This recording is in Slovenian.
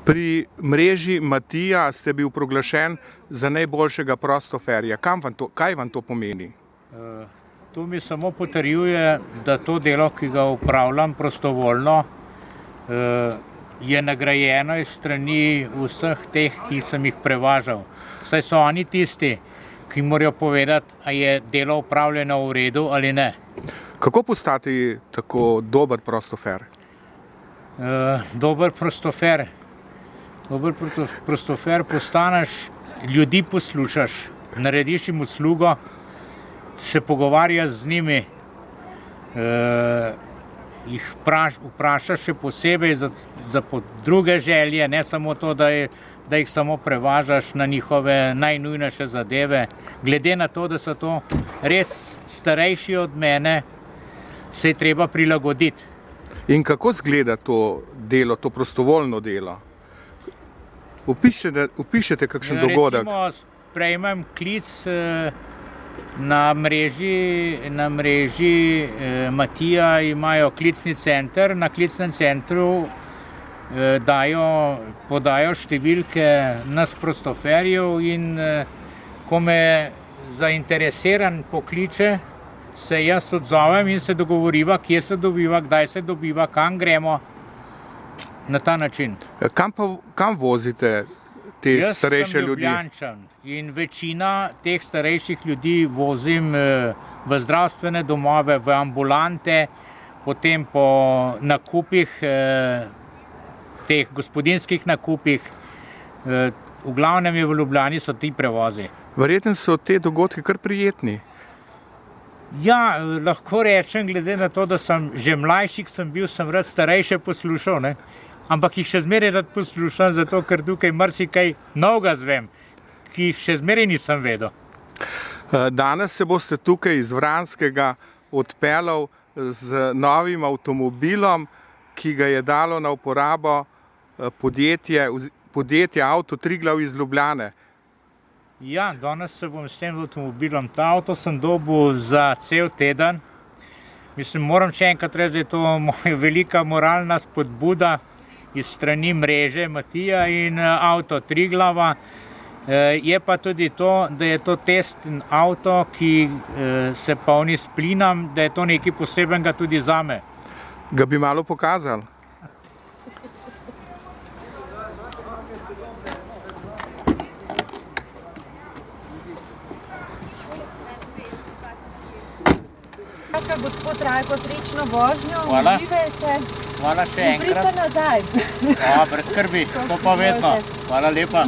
Pri mreži Matija ste bil proglašen za najboljšega prostoferja. Kaj vam to pomeni? To mi samo potrjuje, da to delo, ki ga upravljam prostovoljno, je nagrajeno iz strani vseh teh, ki sem jih prevažal. Saj so oni tisti, ki morajo povedati, a je delo upravljeno v redu ali ne. Kako postati tako dober prostofer? Dober prostofer postaneš, ljudi poslušaš, narediš jim uslugo, se pogovarjaš z njimi, jih vprašaš še posebej za druge želje, ne samo to, da jih samo prevažaš na njihove najnujnejše zadeve. Glede na to, da so to res starejši od mene, se je treba prilagoditi. In kako izgleda to delo, to prostovoljno delo? Opišete kakšen dogodek? Recimo, prejmem klic na mreži Matija, imajo klicni center. Na klicnem centru podajo številke nas prostoferjev in ko me zainteresiran pokliče, se jaz odzovem in se dogovoriva, kje se dobiva, kdaj se dobiva, kam gremo, na ta način. Kam vozite te starejše ljudi? Jaz sem Ljubljančan in večina teh starejših ljudi vozim v zdravstvene domove, v ambulante, potem po nakupih, teh gospodinjskih nakupih. V glavnem je v Ljubljani so ti prevozi. Verjetno so te dogodki kar prijetni. Ja, lahko rečem, glede na to, da sem že mlajši, sem rad starejše poslušal, ne? Ampak jih še zmeraj rad poslušam, zato ker tukaj marsikaj novega zvem, ki še zmeraj nisem vedel. Danes se boste tukaj iz Vranskega odpeljal z novim avtomobilom, ki ga je dalo na uporabo podjetje Avto Triglav iz Ljubljane. Ja, danes se bom s tem avtomobilom. Ta avto sem dobil za cel teden. Mislim, moram še enkrat reči, da je to moja velika moralna spodbuda iz strani mreže Matija in Avto Triglava. Je pa tudi to, da je to testen avto, ki se polni s plinom, da je to nekaj posebenega tudi zame. Ga bi malo pokazali? Gospod Rajko, srečno vožnjo, Hvala. uživajte. Hvala še enkrat. In pridite nazaj. Brez skrbi, to pa vedno. Hvala lepa.